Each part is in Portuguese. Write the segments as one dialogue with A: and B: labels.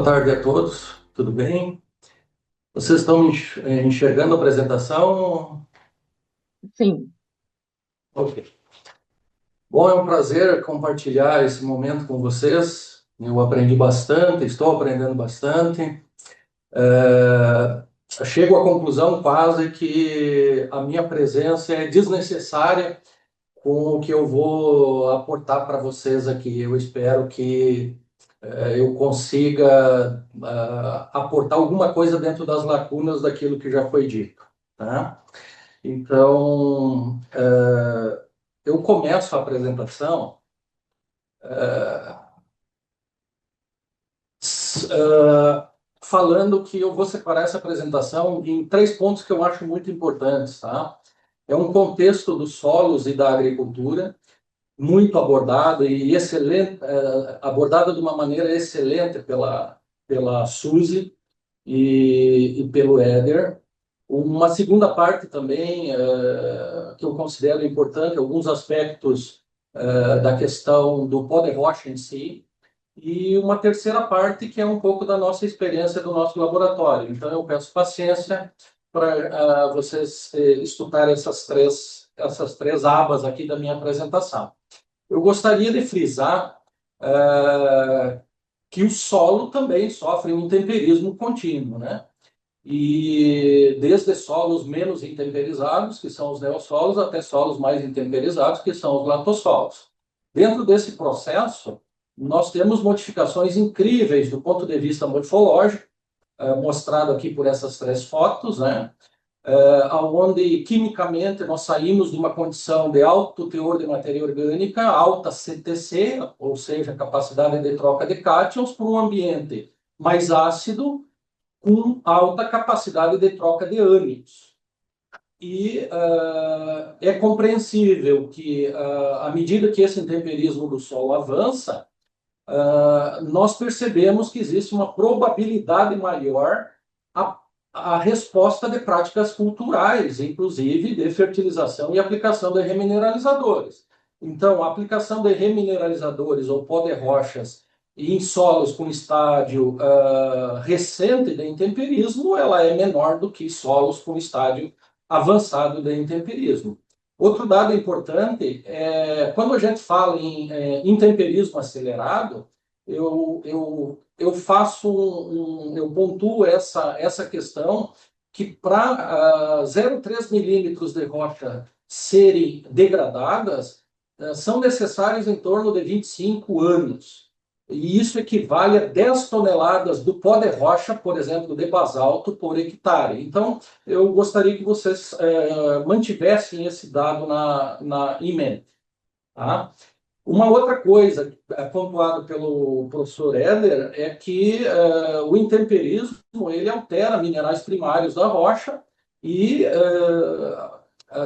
A: tarde a todos, tudo bem? Vocês estão enxergando a apresentação?
B: Sim,
A: Ok. Bom, é um prazer compartilhar esse momento com vocês. Eu aprendi bastante, estou aprendendo bastante. Chego à conclusão quase que a minha presença é desnecessária com o que eu vou aportar para vocês aqui. Eu espero que eu consiga aportar alguma coisa dentro das lacunas daquilo que já foi dito, tá? Então, eu começo a apresentação falando que eu vou separar essa apresentação em três pontos que eu acho muito importantes, tá? É um contexto dos solos e da agricultura, muito abordada e excelente, abordada de uma maneira excelente pela Suzy e pelo Éder. Uma segunda parte também, que eu considero importante, alguns aspectos da questão do pó de rocha em si, e uma terceira parte que é um pouco da nossa experiência do nosso laboratório. Então, eu peço paciência para vocês estudarem essas três abas aqui da minha apresentação. Eu gostaria de frisar que o solo também sofre um intemperismo contínuo, né? E desde solos menos intemperizados, que são os neossolos, até solos mais intemperizados, que são os latossolos. Dentro desse processo, nós temos modificações incríveis do ponto de vista morfológico, mostrado aqui por essas três fotos, né? Onde quimicamente nós saímos de uma condição de alto teor de matéria orgânica, alta CTC, ou seja, capacidade de troca de cátions, para um ambiente mais ácido, com alta capacidade de troca de ânions. E é compreensível que, à medida que esse intemperismo do Sol avança, nós percebemos que existe uma probabilidade maior a resposta de práticas culturais, inclusive de fertilização e aplicação de remineralizadores. Então, a aplicação de remineralizadores ou pó de rochas em solos com estágio recente de intemperismo, ela é menor do que solos com estágio avançado de intemperismo. Outro dado importante é quando a gente fala em intemperismo acelerado, eu faço eu pontuo essa questão que para 0,3 milímetros de rocha serem degradadas, são necessários em torno de 25 anos. E isso equivale a 10 toneladas do pó de rocha, por exemplo, de basalto, por hectare. Então, eu gostaria que vocês mantivessem esse dado em mente. Tá? Uma outra coisa pontuada pelo professor Éder é que o intemperismo ele altera minerais primários da rocha e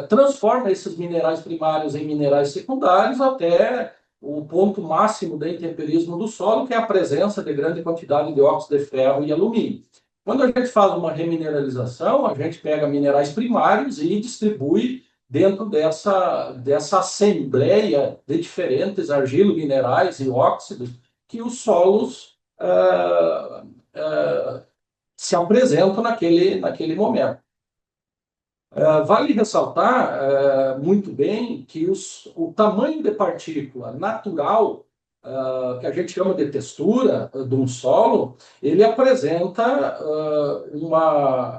A: transforma esses minerais primários em minerais secundários até o ponto máximo do intemperismo do solo, que é a presença de grande quantidade de óxido de ferro e alumínio. Quando a gente faz uma remineralização, a gente pega minerais primários e distribui dentro dessa assembleia de diferentes argilo-minerais e óxidos que os solos se apresentam naquele momento. Vale ressaltar muito bem que o tamanho de partícula natural, que a gente chama de textura de um solo, ele apresenta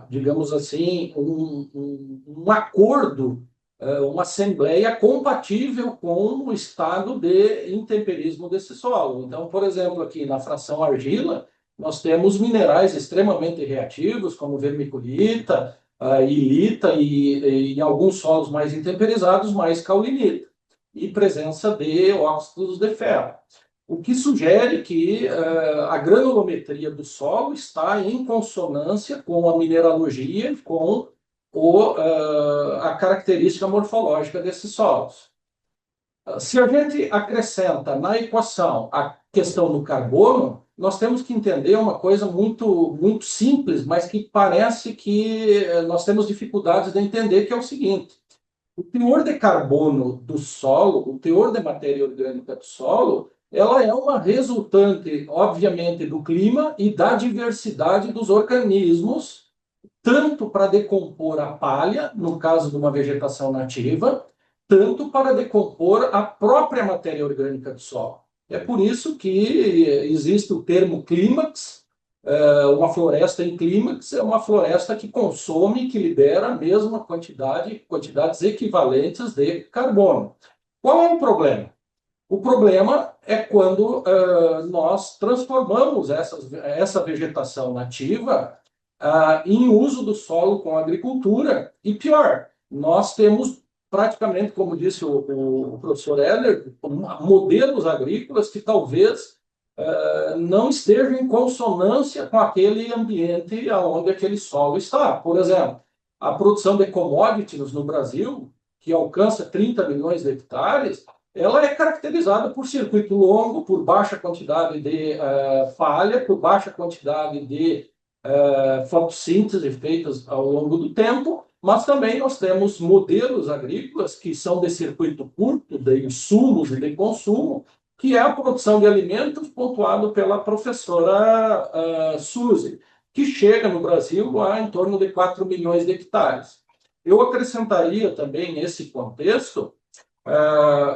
A: digamos assim, um acordo, uma assembleia compatível com o estado de intemperismo desse solo. Então, por exemplo, aqui na fração argila, nós temos minerais extremamente reativos, como vermiculita, ilita e em alguns solos mais intemperizados, mais caulinita, e presença de óxidos de ferro. O que sugere que a granulometria do solo está em consonância com a mineralogia, com a característica morfológica desses solos. Se a gente acrescenta na equação a questão do carbono, nós temos que entender uma coisa muito, muito simples, mas que parece que nós temos dificuldades de entender, que é o seguinte: o teor de carbono do solo, o teor de matéria orgânica do solo, ela é uma resultante, obviamente, do clima e da diversidade dos organismos, tanto para decompor a palha, no caso de uma vegetação nativa, tanto para decompor a própria matéria orgânica do solo. É por isso que existe o termo clímax. Uma floresta em clímax é uma floresta que consome, que libera a mesma quantidade, quantidades equivalentes de carbono. Qual é o problema? O problema é quando nós transformamos essa vegetação nativa em uso do solo com agricultura. E pior, nós temos praticamente, como disse o professor Heller, modelos agrícolas que talvez não estejam em consonância com aquele ambiente onde aquele solo está. Por exemplo, a produção de commodities no Brasil, que alcança 30 milhões de hectares, ela é caracterizada por circuito longo, por baixa quantidade de falha, por baixa quantidade de fotossíntese feitas ao longo do tempo, mas também nós temos modelos agrícolas que são de circuito curto, de insumos e de consumo, que é a produção de alimentos, pontuado pela professora Suzy, que chega no Brasil a em torno de 4 milhões de hectares. Eu acrescentaria também, nesse contexto,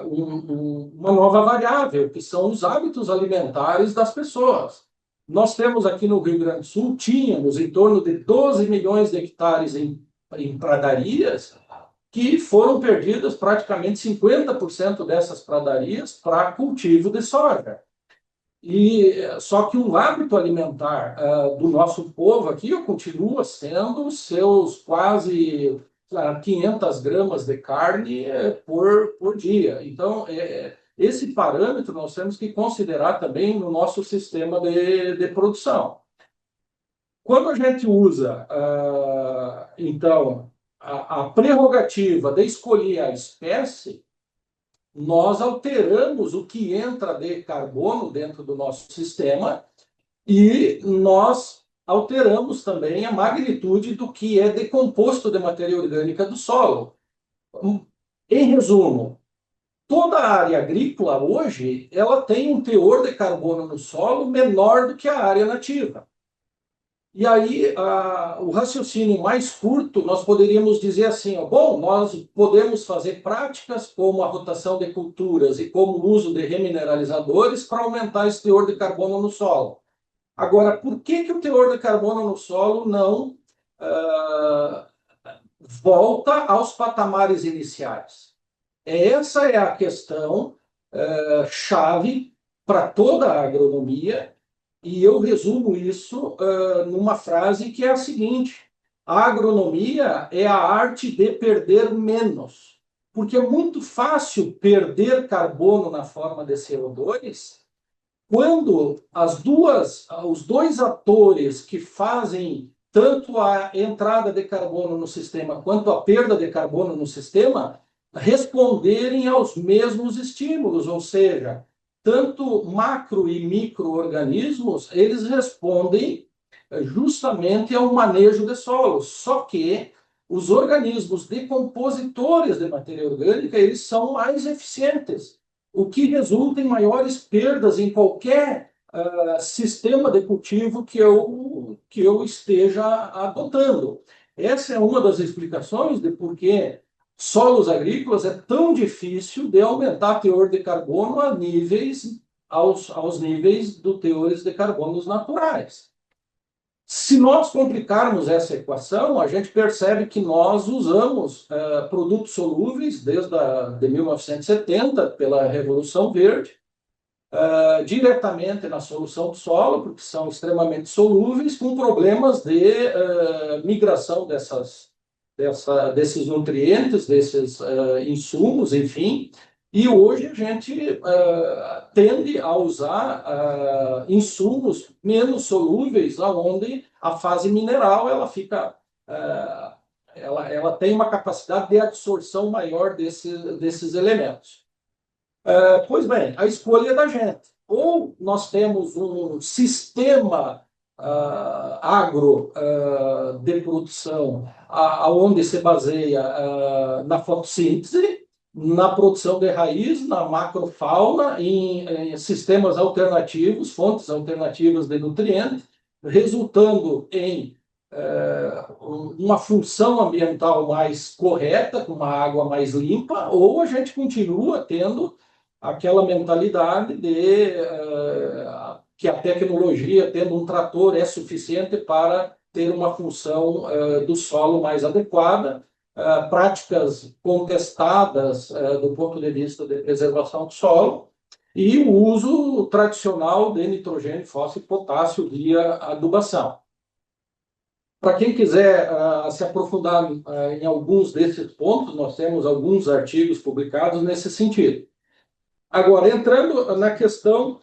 A: uma nova variável, que são os hábitos alimentares das pessoas. Nós temos aqui no Rio Grande do Sul, tínhamos em torno de 12 milhões de hectares em pradarias, que foram perdidas praticamente 50% dessas pradarias para cultivo de soja. Só que o hábito alimentar do nosso povo aqui continua sendo seus quase 500 gramas de carne por dia. Então, esse parâmetro nós temos que considerar também no nosso sistema de produção. Quando a gente usa, então, a prerrogativa de escolher a espécie, nós alteramos o que entra de carbono dentro do nosso sistema e nós alteramos também a magnitude do que é decomposto de matéria orgânica do solo. Em resumo, toda a área agrícola hoje ela tem um teor de carbono no solo menor do que a área nativa. E aí, o raciocínio mais curto, nós poderíamos dizer assim, bom, nós podemos fazer práticas como a rotação de culturas e como o uso de remineralizadores para aumentar esse teor de carbono no solo. Agora, por que o teor de carbono no solo não volta aos patamares iniciais? Essa é a questão chave para toda a agronomia. E eu resumo isso numa frase que é a seguinte: a agronomia é a arte de perder menos. Porque é muito fácil perder carbono na forma de CO2 quando os dois atores que fazem tanto a entrada de carbono no sistema quanto a perda de carbono no sistema responderem aos mesmos estímulos, ou seja, tanto macro e micro-organismos, eles respondem justamente ao manejo de solos. Só que os organismos decompositores de matéria orgânica, eles são mais eficientes, o que resulta em maiores perdas em qualquer sistema de cultivo que eu esteja adotando. Essa é uma das explicações de por que solos agrícolas é tão difícil de aumentar o teor de carbono aos níveis do teores de carbonos naturais. Se nós complicarmos essa equação, a gente percebe que nós usamos produtos solúveis desde 1970, pela Revolução Verde, diretamente na solução do solo, porque são extremamente solúveis, com problemas de migração desses nutrientes, desses insumos, enfim. E hoje a gente tende a usar insumos menos solúveis, onde a fase mineral ela fica, ela tem uma capacidade de absorção maior desses elementos. Pois bem, a escolha é da gente. Ou nós temos um sistema agro de produção onde se baseia na fotossíntese, na produção de raiz, na macrofauna, em sistemas alternativos, fontes alternativas de nutrientes, resultando em uma função ambiental mais correta, com uma água mais limpa, ou a gente continua tendo aquela mentalidade de que a tecnologia, tendo um trator, é suficiente para ter uma função do solo mais adequada, práticas contestadas do ponto de vista de preservação do solo, e o uso tradicional de nitrogênio, fósforo e potássio via adubação. Para quem quiser se aprofundar em alguns desses pontos, nós temos alguns artigos publicados nesse sentido. Agora, entrando na questão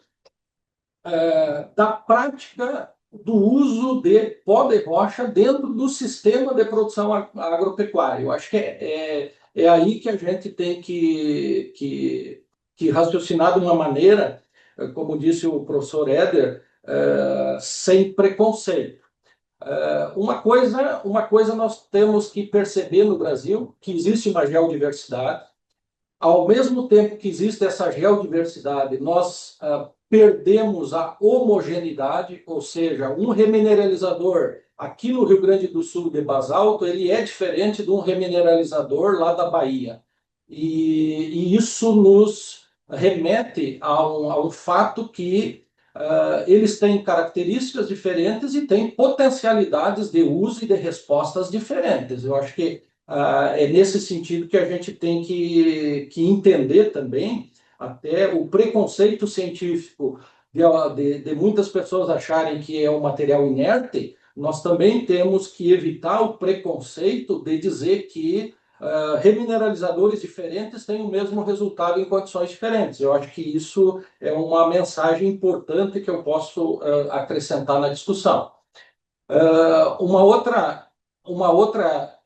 A: da prática do uso de pó de rocha dentro do sistema de produção agropecuária. Eu acho que é aí que a gente tem que raciocinar de uma maneira, como disse o professor Éder, sem preconceito. Uma coisa nós temos que perceber no Brasil, que existe uma geodiversidade. Ao mesmo tempo que existe essa geodiversidade, nós perdemos a homogeneidade, ou seja, um remineralizador aqui no Rio Grande do Sul de basalto, ele é diferente de um remineralizador lá da Bahia. E isso nos remete a um fato que eles têm características diferentes e têm potencialidades de uso e de respostas diferentes. Eu acho que é nesse sentido que a gente tem que entender também até o preconceito científico de muitas pessoas acharem que é um material inerte. Nós também temos que evitar o preconceito de dizer que remineralizadores diferentes têm o mesmo resultado em condições diferentes. Eu acho que isso é uma mensagem importante que eu posso acrescentar na discussão. Uma outra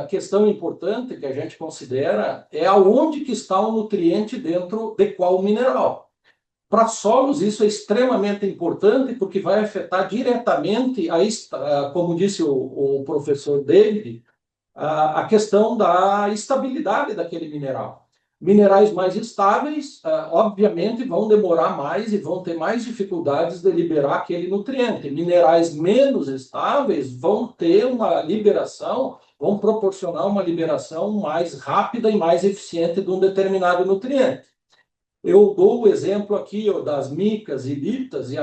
A: questão importante que a gente considera é aonde que está o nutriente dentro de qual mineral. Para solos, isso é extremamente importante porque vai afetar diretamente, como disse o professor David, a questão da estabilidade daquele mineral. Minerais mais estáveis, obviamente, vão demorar mais e vão ter mais dificuldades de liberar aquele nutriente. Minerais menos estáveis vão ter uma liberação, vão proporcionar uma liberação mais rápida e mais eficiente de um determinado nutriente. Eu dou o exemplo aqui das micas e litas, e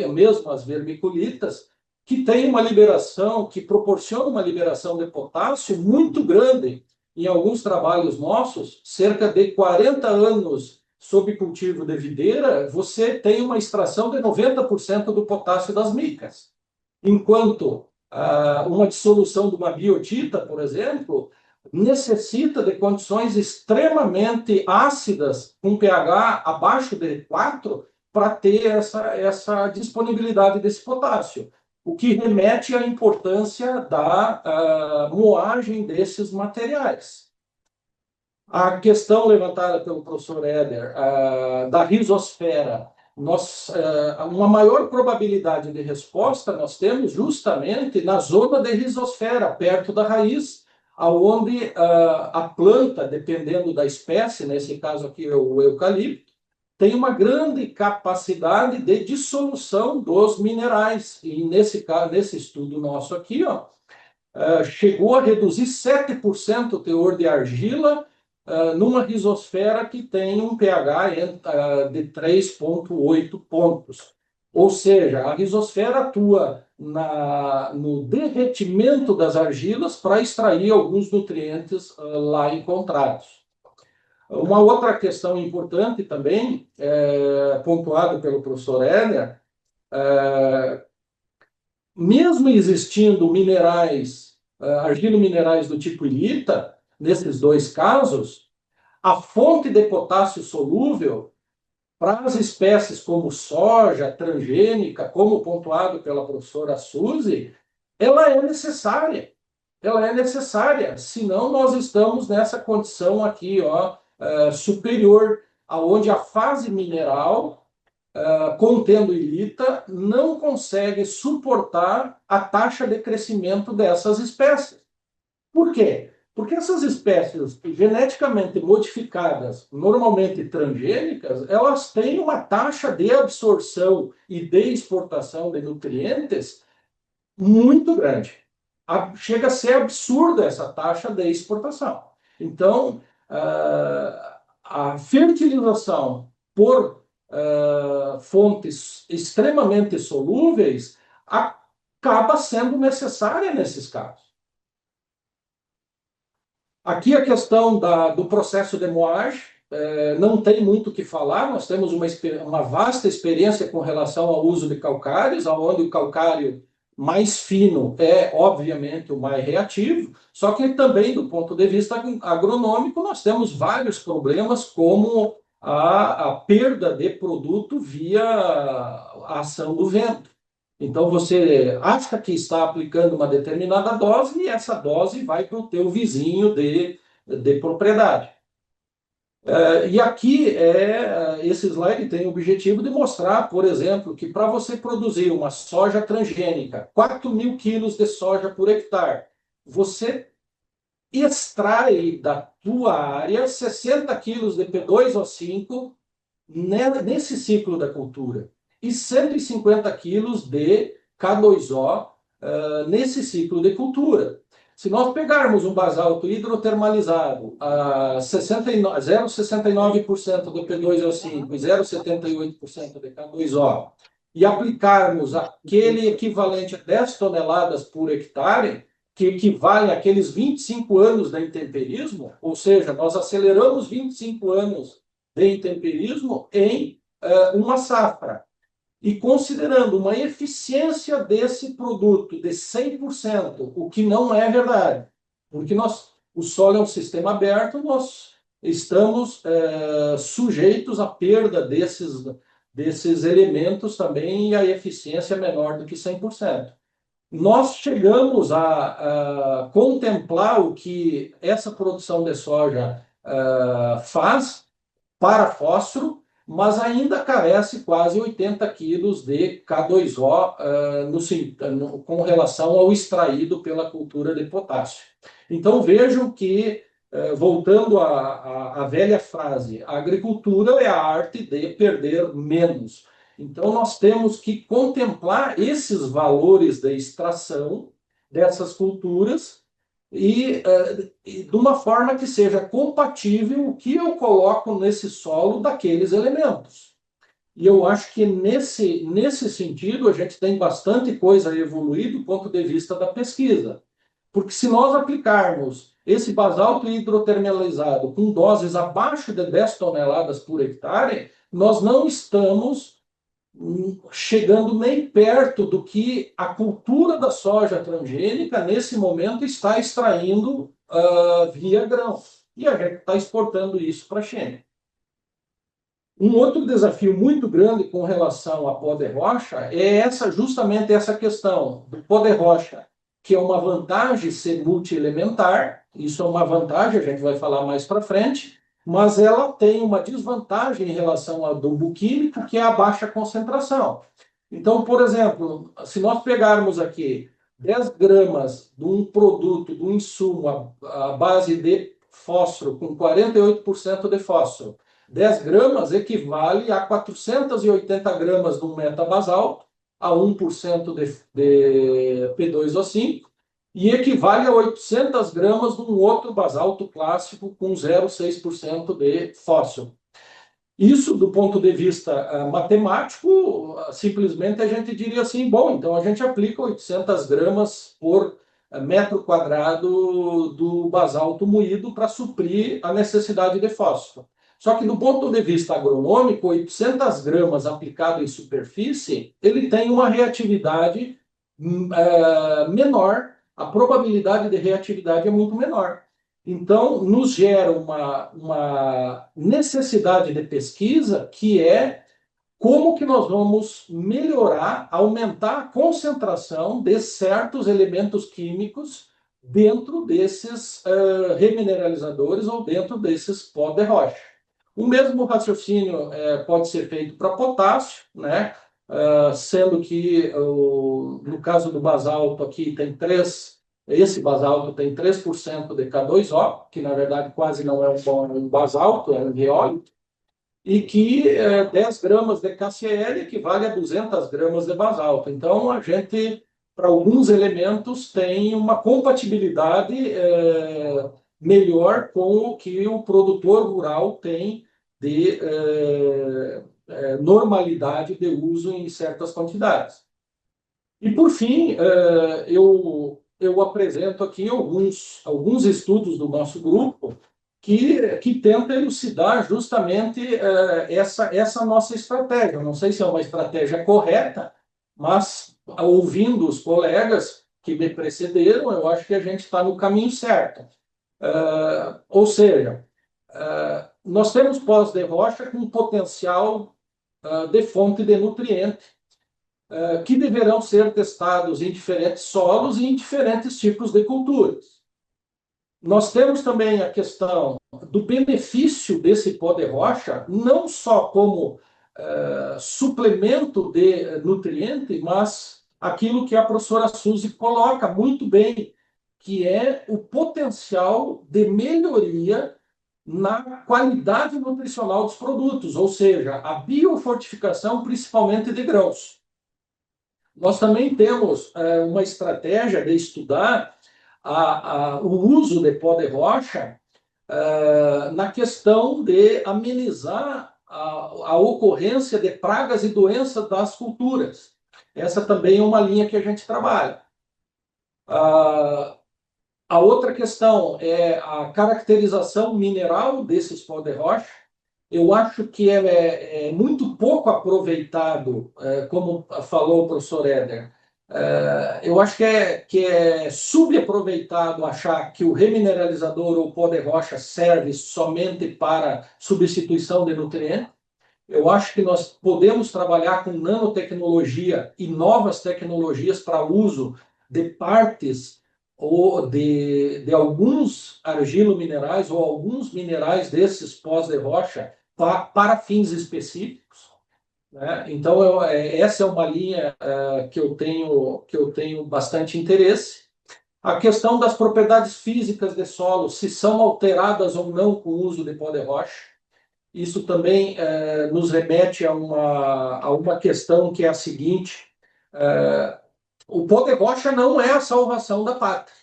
A: mesmo as vermiculitas, que tem uma liberação, que proporciona uma liberação de potássio muito grande. Em alguns trabalhos nossos, cerca de 40 anos sob cultivo de videira, você tem uma extração de 90% do potássio das micas. Enquanto uma dissolução de uma biotita, por exemplo, necessita de condições extremamente ácidas, com pH abaixo de 4, para ter essa disponibilidade desse potássio, o que remete à importância da moagem desses materiais. A questão levantada pelo professor Éder da risosfera, uma maior probabilidade de resposta nós temos justamente na zona de risosfera, perto da raiz, aonde a planta, dependendo da espécie, nesse caso aqui é o eucalipto, tem uma grande capacidade de dissolução dos minerais. E nesse estudo nosso aqui, chegou a reduzir 7% o teor de argila numa risosfera que tem um pH de 3,8 pontos. Ou seja, a risosfera atua no derretimento das argilas para extrair alguns nutrientes lá encontrados. Uma outra questão importante também, pontuada pelo professor Éder, mesmo existindo minerais, argilo-minerais do tipo ilita, nesses dois casos, a fonte de potássio solúvel para as espécies como soja, transgênica, como pontuado pela professora Suzy, ela é necessária. Ela é necessária, senão nós estamos nessa condição aqui, superior, aonde a fase mineral, contendo ilita, não consegue suportar a taxa de crescimento dessas espécies. Por quê? Porque essas espécies geneticamente modificadas, normalmente transgênicas, elas têm uma taxa de absorção e de exportação de nutrientes muito grande. Chega a ser absurda essa taxa de exportação. Então, a fertilização por fontes extremamente solúveis acaba sendo necessária nesses casos. Aqui a questão do processo de moagem, não tem muito o que falar, nós temos uma vasta experiência com relação ao uso de calcários, onde o calcário mais fino é, obviamente, o mais reativo, só que também, do ponto de vista agronômico, nós temos vários problemas, como a perda de produto via a ação do vento. Então, você acha que está aplicando uma determinada dose e essa dose vai para o teu vizinho de propriedade. E aqui, esse slide tem o objetivo de mostrar, por exemplo, que para você produzir uma soja transgênica, 4.000 quilos de soja por hectare, você extrai da tua área 60 quilos de P2O5 nesse ciclo da cultura e 150 quilos de K2O nesse ciclo de cultura. Se nós pegarmos um basalto hidrotermalizado a 0,69% de P2O5 e 0,78% de K2O e aplicarmos aquele equivalente a 10 toneladas por hectare, que equivale àqueles 25 anos de intemperismo, ou seja, nós aceleramos 25 anos de intemperismo em uma safra. E considerando uma eficiência desse produto de 100%, o que não é verdade, porque o solo é um sistema aberto, nós estamos sujeitos à perda desses elementos também, e a eficiência é menor do que 100%. Nós chegamos a contemplar o que essa produção de soja faz para fósforo, mas ainda carece quase 80 quilos de K2O com relação ao extraído pela cultura de potássio. Então vejam que, voltando à velha frase, a agricultura é a arte de perder menos. Então nós temos que contemplar esses valores de extração dessas culturas e de uma forma que seja compatível o que eu coloco nesse solo daqueles elementos. E eu acho que nesse sentido a gente tem bastante coisa a evoluir do ponto de vista da pesquisa. Porque se nós aplicarmos esse basalto hidrotermalizado com doses abaixo de 10 toneladas por hectare, nós não estamos chegando nem perto do que a cultura da soja transgênica, nesse momento, está extraindo via grão. E a gente está exportando isso para a China. Um outro desafio muito grande com relação a pó de rocha é justamente essa questão do pó de rocha, que é uma vantagem ser multielementar, isso é uma vantagem, a gente vai falar mais para frente, mas ela tem uma desvantagem em relação ao adubo químico, que é a baixa concentração. Então, por exemplo, se nós pegarmos aqui 10 gramas de um produto, de um insumo à base de fósforo, com 48% de fósforo, 10 gramas equivale a 480 gramas de um metabasalto, a 1% de P2O5, e equivale a 800 gramas de um outro basalto clássico com 0,6% de fósforo. Isso, do ponto de vista matemático, simplesmente a gente diria assim, bom, então a gente aplica 800 gramas por metro quadrado do basalto moído para suprir a necessidade de fósforo. Só que do ponto de vista agronômico, 800 gramas aplicado em superfície, ele tem uma reatividade menor, a probabilidade de reatividade é muito menor. Então, nos gera uma necessidade de pesquisa, que é como que nós vamos melhorar, aumentar a concentração de certos elementos químicos dentro desses remineralizadores ou dentro desses pó de rocha. O mesmo raciocínio pode ser feito para potássio, né? Sendo que, no caso do basalto aqui, tem 3 Esse basalto tem 3% de K2O, que na verdade quase não é um basalto, é um riólito, e que 10 gramas de KCl equivale a 200 gramas de basalto. Então, a gente, para alguns elementos, tem uma compatibilidade melhor com o que o produtor rural tem de normalidade de uso em certas quantidades. E, por fim, eu apresento aqui alguns estudos do nosso grupo que tentam elucidar justamente essa nossa estratégia. Não sei se é uma estratégia correta, mas, ouvindo os colegas que me precederam, eu acho que a gente está no caminho certo. Ou seja, nós temos pós de rocha com potencial de fonte de nutriente, que deverão ser testados em diferentes solos e em diferentes tipos de culturas. Nós temos também a questão do benefício desse pó de rocha, não só como suplemento de nutriente, mas aquilo que a professora Suzy coloca muito bem, que é o potencial de melhoria na qualidade nutricional dos produtos, ou seja, a biofortificação, principalmente de grãos. Nós também temos uma estratégia de estudar o uso de pó de rocha na questão de amenizar a ocorrência de pragas e doenças das culturas. Essa também é uma linha que a gente trabalha. A outra questão é a caracterização mineral desses pó de rocha. Eu acho que é muito pouco aproveitado, como falou o professor Éder. Eu acho que é subaproveitado achar que o remineralizador ou pó de rocha serve somente para substituição de nutrientes. Eu acho que nós podemos trabalhar com nanotecnologia e novas tecnologias para uso de partes ou de alguns argilominerais ou alguns minerais desses pós de rocha para fins específicos, né? Então, essa é uma linha que eu tenho bastante interesse. A questão das propriedades físicas de solo, se são alteradas ou não com o uso de pó de rocha. Isso também nos remete a uma questão que é a seguinte: o pó de rocha não é a salvação da pátria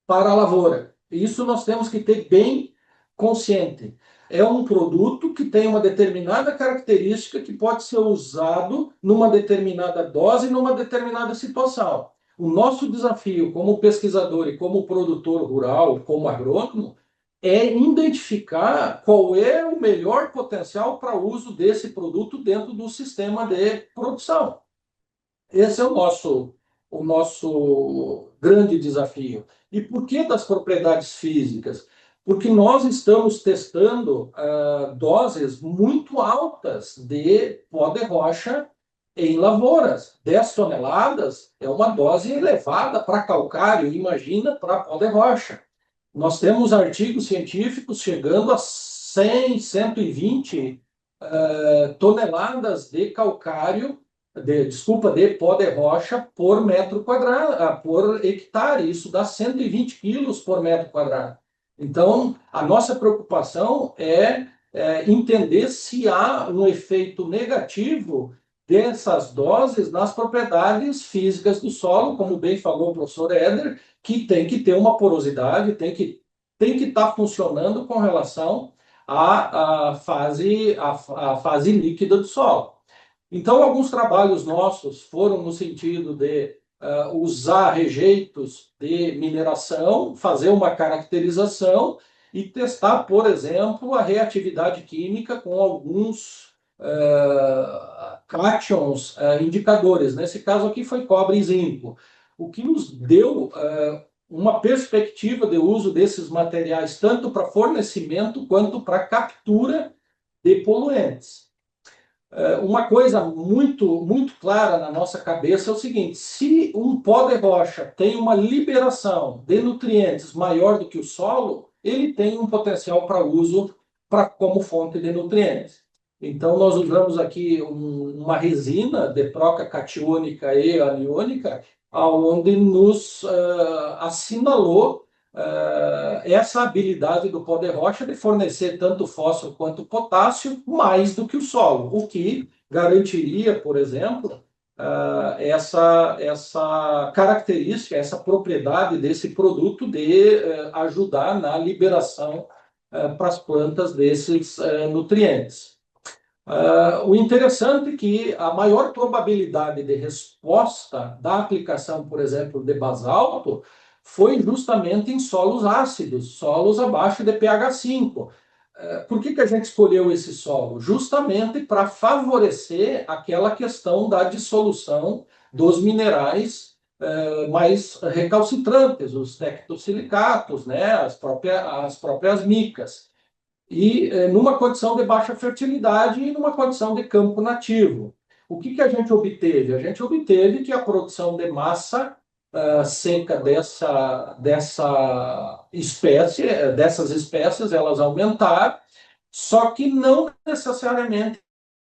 A: para a lavoura. Isso nós temos que ter bem consciente. É um produto que tem uma determinada característica que pode ser usado numa determinada dose, numa determinada situação. O nosso desafio como pesquisador e como produtor rural, como agrônomo, é identificar qual é o melhor potencial para o uso desse produto dentro do sistema de produção. Esse é o nosso grande desafio. E por que das propriedades físicas? Porque nós estamos testando doses muito altas de pó de rocha em lavouras. 10 toneladas é uma dose elevada para calcário, imagina para pó de rocha. Nós temos artigos científicos chegando a 100, 120 toneladas de calcário, de pó de rocha por metro quadrado, por hectare. Isso dá 120 quilos por metro quadrado. Então, a nossa preocupação é entender se há um efeito negativo dessas doses nas propriedades físicas do solo, como bem falou o professor Éder, que tem que ter uma porosidade, tem que estar funcionando com relação à fase líquida do solo. Então, alguns trabalhos nossos foram no sentido de usar rejeitos de mineração, fazer uma caracterização e testar, por exemplo, a reatividade química com alguns cátions indicadores. Nesse caso aqui foi cobre e zinco, o que nos deu uma perspectiva de uso desses materiais tanto para fornecimento quanto para captura de poluentes. Uma coisa muito, muito clara na nossa cabeça é o seguinte: se um pó de rocha tem uma liberação de nutrientes maior do que o solo, ele tem um potencial para uso como fonte de nutrientes. Então, nós usamos aqui uma resina de troca catiônica e aniônica onde nos assinalou essa habilidade do pó de rocha de fornecer tanto fósforo quanto potássio mais do que o solo, o que garantiria, por exemplo, essa característica, essa propriedade desse produto de ajudar na liberação para as plantas desses nutrientes. O interessante é que a maior probabilidade de resposta da aplicação, por exemplo, de basalto, foi justamente em solos ácidos, solos abaixo de pH 5. Por que a gente escolheu esse solo? Justamente para favorecer aquela questão da dissolução dos minerais mais recalcitrantes, os tectosilicatos, né, as próprias micas. E numa condição de baixa fertilidade e numa condição de campo nativo. O que a gente obteve? A gente obteve que a produção de massa seca dessa espécie, dessas espécies, elas aumentaram, só que não necessariamente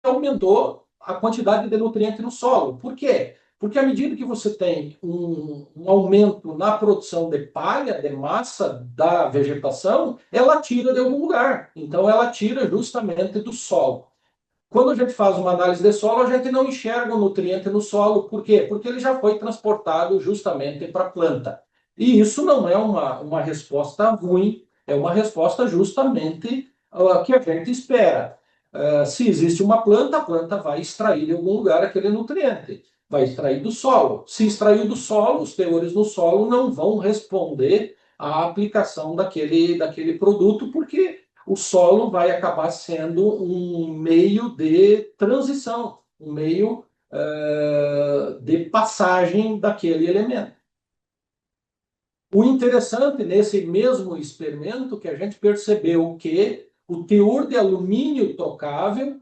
A: aumentou a quantidade de nutriente no solo. Por quê? Porque à medida que você tem um aumento na produção de palha, de massa da vegetação, ela tira de algum lugar. Então, ela tira justamente do solo. Quando a gente faz uma análise de solo, a gente não enxerga o nutriente no solo. Por quê? Porque ele já foi transportado justamente para a planta. E isso não é uma resposta ruim, é uma resposta justamente que a gente espera. Se existe uma planta, a planta vai extrair de algum lugar aquele nutriente, vai extrair do solo. Se extraiu do solo, os teores no solo não vão responder à aplicação daquele produto, porque o solo vai acabar sendo um meio de transição, um meio de passagem daquele elemento. O interessante nesse mesmo experimento que a gente percebeu que o teor de alumínio trocável,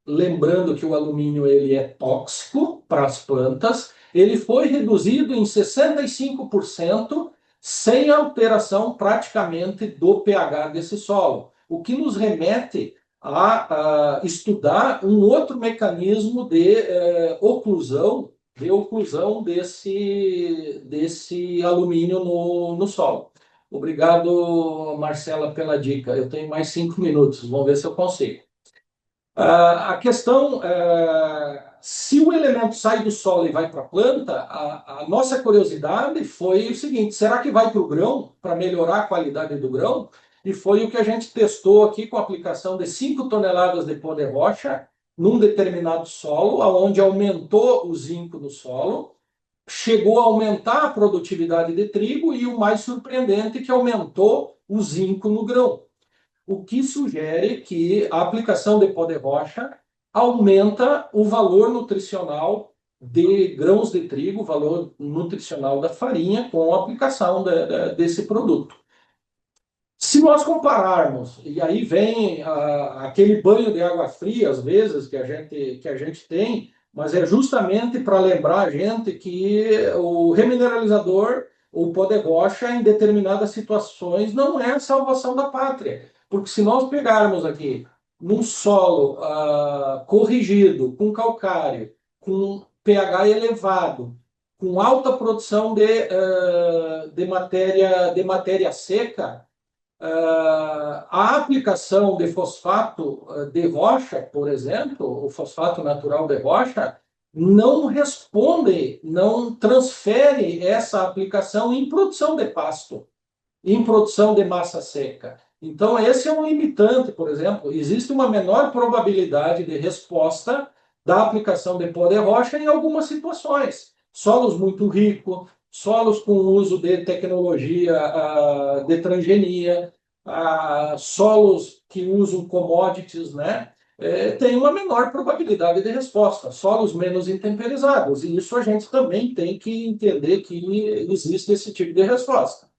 A: lembrando que o alumínio ele é tóxico para as plantas, ele foi reduzido em 65% sem alteração praticamente do pH desse solo, o que nos remete a estudar um outro mecanismo oclusão desse alumínio no solo. Obrigado, Marcela, pela dica. Eu tenho mais 5 minutos, vamos ver se eu consigo. A questão, se o elemento sai do solo e vai para a planta, a nossa curiosidade foi o seguinte: será que vai para o grão, para melhorar a qualidade do grão? E foi o que a gente testou aqui com a aplicação de 5 toneladas de pó de rocha num determinado solo, onde aumentou o zinco no solo, chegou a aumentar a produtividade de trigo e o mais surpreendente é que aumentou o zinco no grão, o que sugere que a aplicação de pó de rocha aumenta o valor nutricional de grãos de trigo, o valor nutricional da farinha com a aplicação desse produto. Se nós compararmos, e aí vem aquele banho de água fria, às vezes, que a gente tem, mas é justamente para lembrar a gente que o remineralizador, o pó de rocha, em determinadas situações, não é a salvação da pátria. Porque se nós pegarmos aqui num solo corrigido, com calcário, com pH elevado, com alta produção de matéria seca, a aplicação de fosfato de rocha, por exemplo, o fosfato natural de rocha, não responde, não transfere essa aplicação em produção de pasto, em produção de massa seca. Então, esse é um limitante, por exemplo. Existe uma menor probabilidade de resposta da aplicação de pó de rocha em algumas situações. Solos muito ricos, solos com uso de tecnologia de transgenia, solos que usam commodities, né? Tem uma menor probabilidade de resposta, solos menos intemperizados, e isso a gente também tem que entender que existe esse tipo de resposta.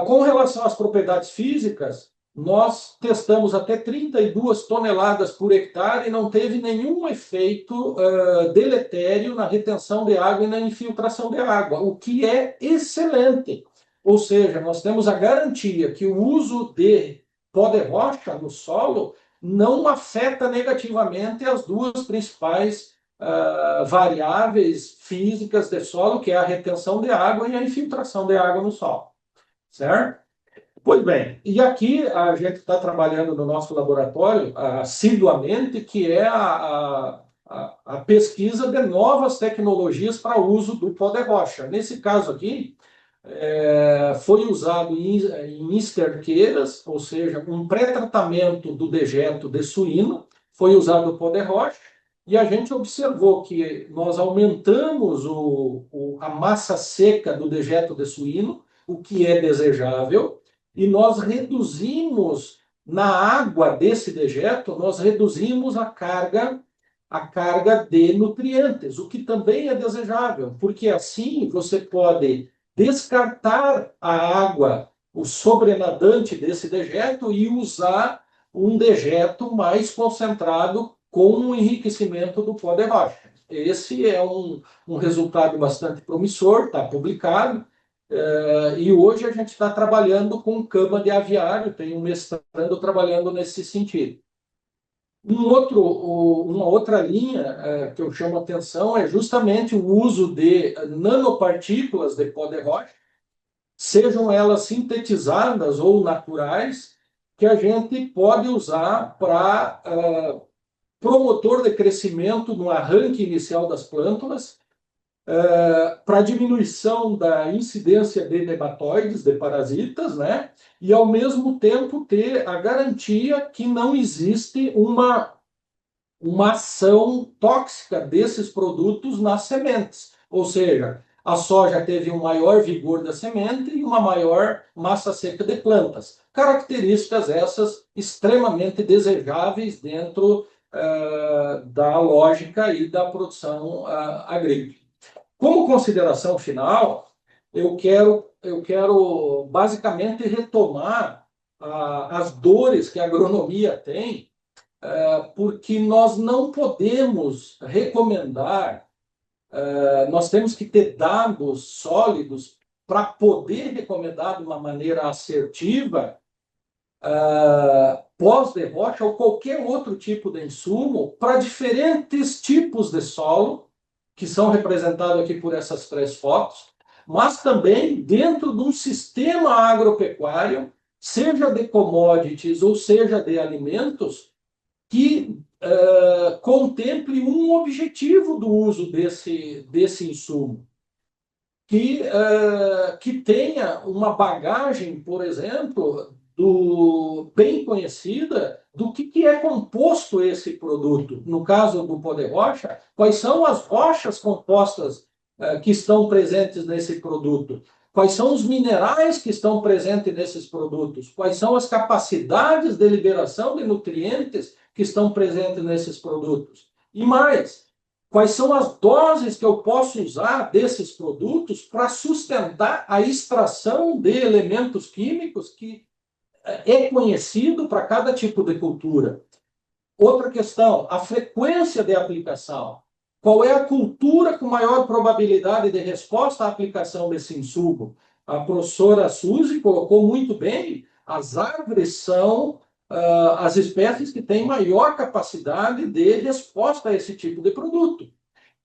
A: Com relação às propriedades físicas, nós testamos até 32 toneladas por hectare e não teve nenhum efeito deletério na retenção de água e na infiltração de água, o que é excelente. Ou seja, nós temos a garantia que o uso de pó de rocha no solo não afeta negativamente as duas principais variáveis físicas de solo, que é a retenção de água e a infiltração de água no solo, certo? Pois bem, e aqui a gente está trabalhando no nosso laboratório assiduamente, que é a pesquisa de novas tecnologias para uso do pó de rocha. Nesse caso aqui, foi usado em esterqueiras, ou seja, um pré-tratamento do dejeto de suíno, foi usado o pó de rocha, e a gente observou que nós aumentamos a massa seca do dejeto de suíno, o que é desejável, e nós reduzimos na água desse dejeto, nós reduzimos a carga de nutrientes, o que também é desejável, porque assim você pode descartar a água, o sobrenadante desse dejeto e usar um dejeto mais concentrado com o enriquecimento do pó de rocha. Esse é um resultado bastante promissor, está publicado, e hoje a gente está trabalhando com cama de aviário, tem um mestrando trabalhando nesse sentido. Uma outra linha que eu chamo a atenção é justamente o uso de nanopartículas de pó de rocha, sejam elas sintetizadas ou naturais, que a gente pode usar para promotor de crescimento no arranque inicial das plântulas, para diminuição da incidência de nematóides, de parasitas, né? E ao mesmo tempo ter a garantia que não existe uma ação tóxica desses produtos nas sementes. Ou seja, a soja teve um maior vigor da semente e uma maior massa seca de plantas. Características essas extremamente desejáveis dentro da lógica e da produção agrícola. Como consideração final, eu quero basicamente retomar as dores que a agronomia tem, porque nós não podemos recomendar, nós temos que ter dados sólidos para poder recomendar de uma maneira assertiva pós-derrocha ou qualquer outro tipo de insumo para diferentes tipos de solo, que são representados aqui por essas 3 fotos, mas também dentro de um sistema agropecuário, seja de commodities ou seja de alimentos, que contemple um objetivo do uso desse insumo, que tenha uma bagagem, por exemplo, bem conhecida do que é composto esse produto. No caso do pó de rocha, quais são as rochas compostas que estão presentes nesse produto? Quais são os minerais que estão presentes nesses produtos? Quais são as capacidades de liberação de nutrientes que estão presentes nesses produtos? E mais, quais são as doses que eu posso usar desses produtos para sustentar a extração de elementos químicos que é conhecido para cada tipo de cultura? Outra questão, a frequência de aplicação. Qual é a cultura com maior probabilidade de resposta à aplicação desse insumo? A professora Suzy colocou muito bem, as árvores são as espécies que têm maior capacidade de resposta a esse tipo de produto.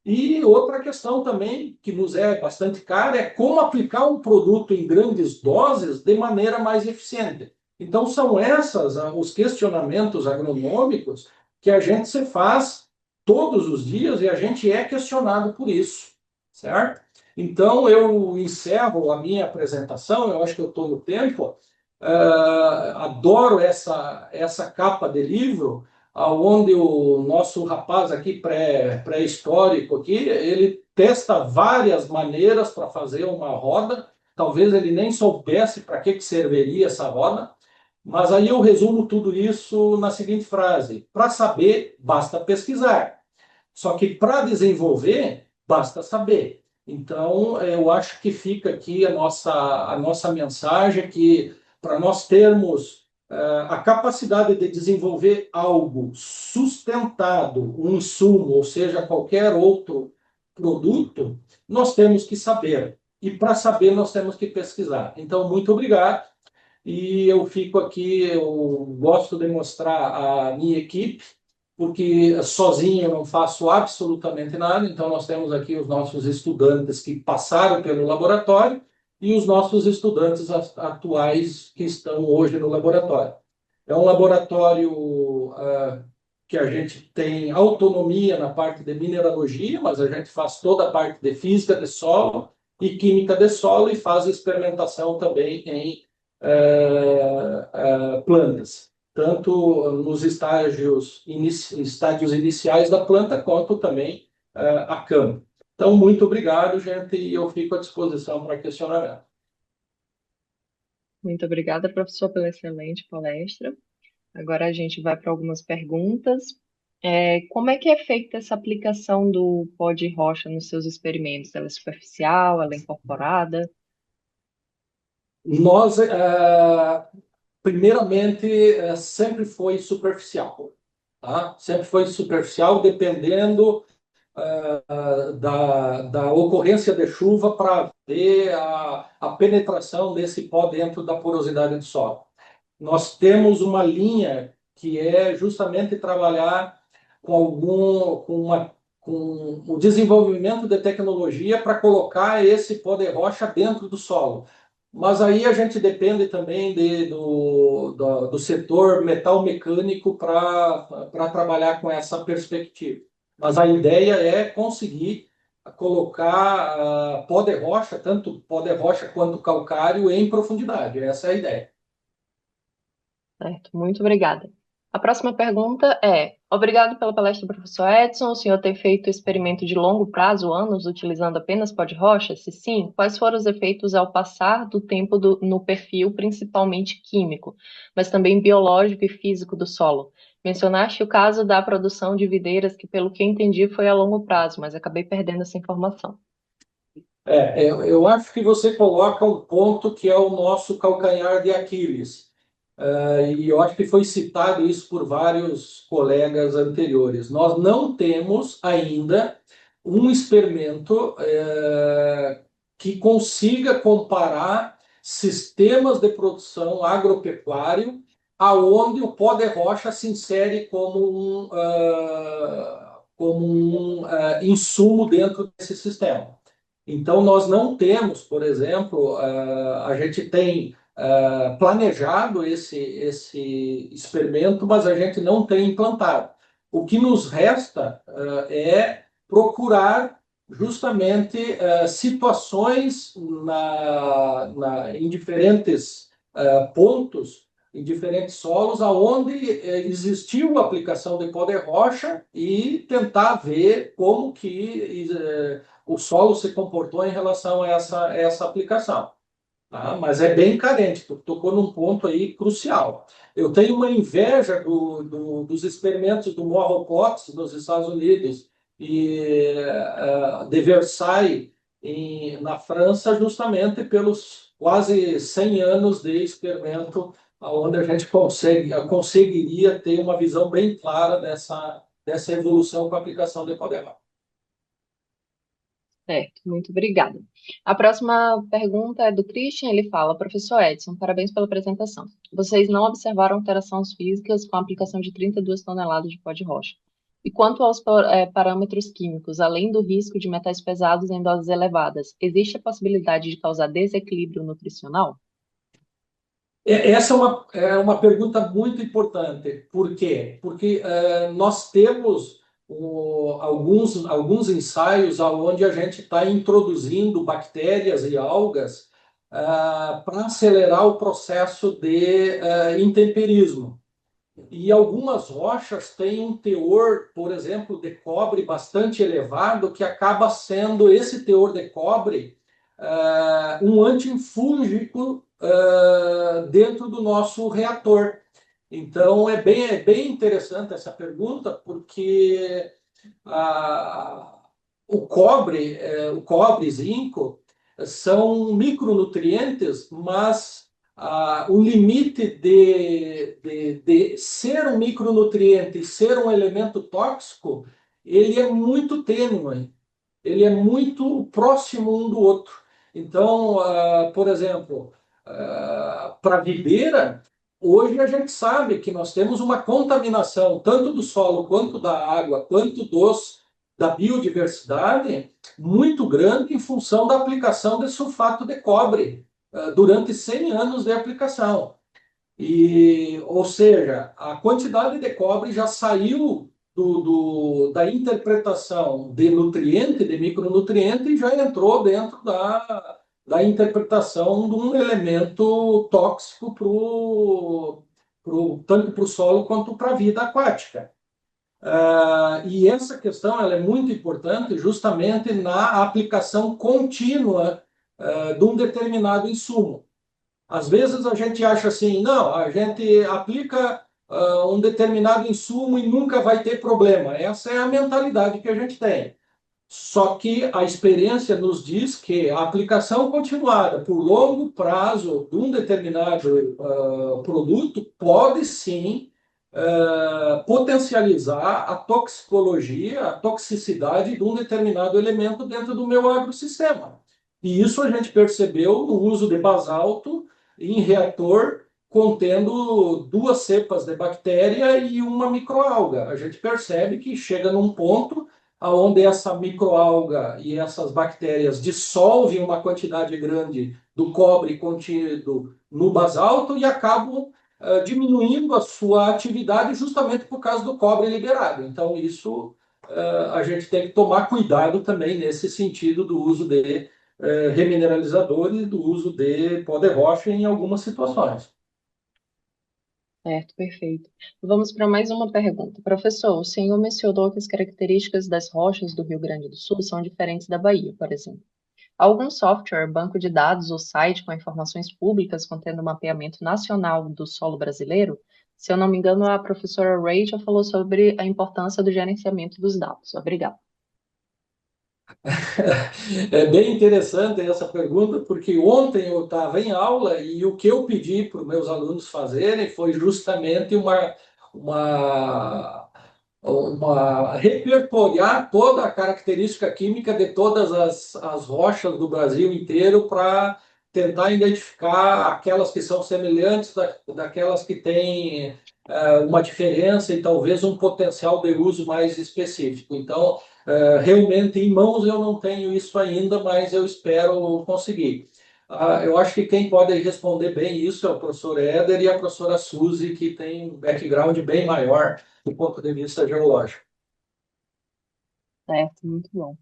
A: E outra questão também, que nos é bastante cara, é como aplicar um produto em grandes doses de maneira mais eficiente. Então, são esses os questionamentos agronômicos que a gente se faz todos os dias e a gente é questionado por isso, certo? Então, eu encerro a minha apresentação, eu acho que eu estou no tempo. Adoro essa capa de livro, onde o nosso rapaz aqui, pré-histórico aqui, ele testa várias maneiras para fazer uma roda. Talvez ele nem soubesse para que serviria essa roda, mas aí eu resumo tudo isso na seguinte frase: para saber, basta pesquisar. Só que para desenvolver, basta saber. Então, eu acho que fica aqui a nossa mensagem, que para nós termos a capacidade de desenvolver algo sustentado, um insumo, ou seja, qualquer outro produto, nós temos que saber. E para saber, nós temos que pesquisar. Então, muito obrigado. E eu fico aqui, eu gosto de mostrar a minha equipe, porque sozinho eu não faço absolutamente nada. Então, nós temos aqui os nossos estudantes que passaram pelo laboratório e os nossos estudantes atuais que estão hoje no laboratório. É um laboratório que a gente tem autonomia na parte de mineralogia, mas a gente faz toda a parte de física de solo e química de solo e faz experimentação também em plantas, tanto nos estádios iniciais da planta, quanto também a campo. Então, muito obrigado, gente, e eu fico à disposição para questionamento.
B: Muito obrigada, professor, pela excelente palestra. Agora a gente vai para algumas perguntas. Como é que é feita essa aplicação do pó de rocha nos seus experimentos? Ela é superficial, ela é incorporada?
A: Nós, primeiramente, sempre foi superficial, tá? Sempre foi superficial, dependendo da ocorrência de chuva para ver a penetração desse pó dentro da porosidade do solo. Nós temos uma linha que é justamente trabalhar com o desenvolvimento de tecnologia para colocar esse pó de rocha dentro do solo. Mas aí a gente depende também do setor metal mecânico para trabalhar com essa perspectiva. Mas a ideia é conseguir colocar pó de rocha, tanto pó de rocha quanto calcário, em profundidade. Essa é a ideia.
B: Certo, muito obrigada. A próxima pergunta é: obrigado pela palestra, professor Edson. O senhor tem feito experimento de longo prazo, anos, utilizando apenas pó de rocha? Se sim, quais foram os efeitos ao passar do tempo no perfil, principalmente químico, mas também biológico e físico do solo? Mencionaste o caso da produção de videiras, que, pelo que entendi, foi a longo prazo, mas acabei perdendo essa informação.
A: Eu acho que você coloca um ponto que é o nosso calcanhar de Aquiles. E eu acho que foi citado isso por vários colegas anteriores. Nós não temos ainda um experimento que consiga comparar sistemas de produção agropecuário aonde o pó de rocha se insere como um insumo dentro desse sistema. Então, nós não temos, por exemplo, a gente tem planejado esse experimento, mas a gente não tem implantado. O que nos resta é procurar justamente situações em diferentes pontos, em diferentes solos, aonde existiu a aplicação de pó de rocha e tentar ver como que o solo se comportou em relação a essa aplicação. Tá? Mas é bem carente, tu tocou num ponto aí crucial. Eu tenho uma inveja dos experimentos do Morro Potts nos Estados Unidos e de Versailles na França, justamente pelos quase 100 anos de experimento, onde a gente conseguiria ter uma visão bem clara dessa evolução com a aplicação de poder.
B: Certo, muito obrigada. A próxima pergunta é do Christian. Ele fala: professor Edson, parabéns pela apresentação. Vocês não observaram alterações físicas com a aplicação de 32 toneladas de pó de rocha. E quanto aos parâmetros químicos, além do risco de metais pesados em doses elevadas, existe a possibilidade de causar desequilíbrio nutricional?
A: Essa é uma pergunta muito importante. Por quê? Porque nós temos alguns ensaios onde a gente está introduzindo bactérias e algas para acelerar o processo de intemperismo. E algumas rochas têm um teor, por exemplo, de cobre bastante elevado, que acaba sendo esse teor de cobre um antifúngico dentro do nosso reator. Então, é bem interessante essa pergunta, porque ah, o cobre, zinco, são micronutrientes, mas o limite de ser um micronutriente e ser um elemento tóxico, ele é muito tênue, ele é muito próximo um do outro. Então, por exemplo, para a videira, hoje a gente sabe que nós temos uma contaminação tanto do solo quanto da água, quanto da biodiversidade muito grande em função da aplicação de sulfato de cobre durante 100 anos de aplicação. Ou seja, a quantidade de cobre já saiu da interpretação de nutriente, de micronutriente, e já entrou dentro da interpretação de um elemento tóxico tanto para o solo quanto para a vida aquática. E essa questão ela é muito importante justamente na aplicação contínua de um determinado insumo. Às vezes a gente acha assim, não, a gente aplica um determinado insumo e nunca vai ter problema. Essa é a mentalidade que a gente tem. Só que a experiência nos diz que a aplicação continuada por longo prazo de um determinado produto pode sim potencializar a toxicologia, a toxicidade de um determinado elemento dentro do meu agrossistema. E isso a gente percebeu no uso de basalto em reator contendo 2 cepas de bactéria e uma microalga. A gente percebe que chega num ponto onde essa microalga e essas bactérias dissolvem uma quantidade grande do cobre contido no basalto e acabam diminuindo a sua atividade justamente por causa do cobre liberado. Então, isso a gente tem que tomar cuidado também nesse sentido do uso de remineralizadores, do uso de pó de rocha em algumas situações.
B: Certo, perfeito. Vamos para mais uma pergunta. Professor, o senhor mencionou que as características das rochas do Rio Grande do Sul são diferentes da Bahia, por exemplo. Há algum software, banco de dados ou site com informações públicas contendo o mapeamento nacional do solo brasileiro? Se eu não me engano, a professora Rachel falou sobre a importância do gerenciamento dos dados. Obrigada.
A: É bem interessante essa pergunta, porque ontem eu estava em aula e o que eu pedi para os meus alunos fazerem foi justamente uma, repertoriar toda a característica química de todas as rochas do Brasil inteiro para tentar identificar aquelas que são semelhantes daquelas que têm uma diferença e talvez um potencial de uso mais específico. Então, realmente, em mãos eu não tenho isso ainda, mas eu espero conseguir. Eu acho que quem pode responder bem isso é o professor Éder e a professora Suzy, que tem um background bem maior do ponto de vista geológico.
B: Certo, muito bom.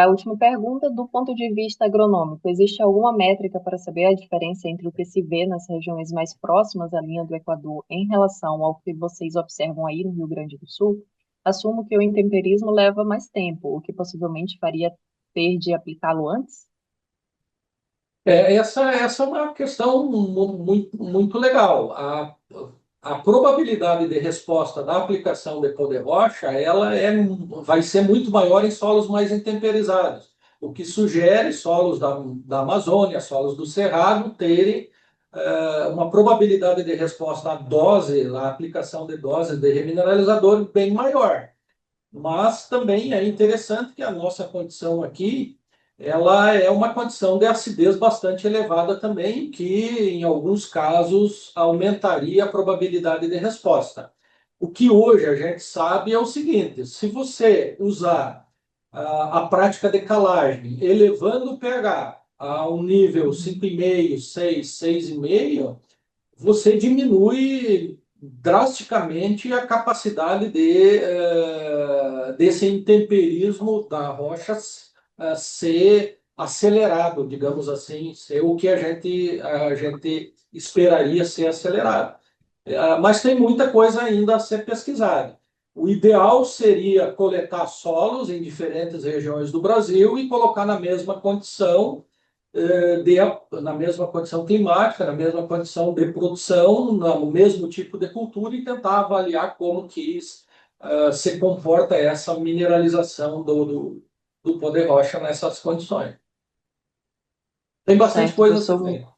B: A última pergunta, do ponto de vista agronômico, existe alguma métrica para saber a diferença entre o que se vê nas regiões mais próximas à linha do Equador em relação ao que vocês observam aí no Rio Grande do Sul? Assumo que o intemperismo leva mais tempo, o que possivelmente faria ter de aplicá-lo antes?
A: Essa é uma questão muito, muito legal. A probabilidade de resposta da aplicação de poder rocha, vai ser muito maior em solos mais intemperizados, o que sugere solos da Amazônia, solos do Cerrado, terem uma probabilidade de resposta à dose, à aplicação de doses de remineralizador bem maior. Mas também é interessante que a nossa condição aqui, ela é uma condição de acidez bastante elevada também, que em alguns casos aumentaria a probabilidade de resposta. O que hoje a gente sabe é o seguinte: se você usar a prática de calagem, elevando o pH a um nível 5,5, 6, 6,5, você diminui drasticamente a capacidade desse intemperismo da rocha ser acelerado, digamos assim, ser o que a gente esperaria ser acelerado. Mas tem muita coisa ainda a ser pesquisada. O ideal seria coletar solos em diferentes regiões do Brasil e colocar na mesma condição na mesma condição climática, na mesma condição de produção, no mesmo tipo de cultura e tentar avaliar como que se comporta essa mineralização do pó de rocha nessas condições. Tem bastante
B: Certo,
A: coisa a ser
B: professor.
A: feita.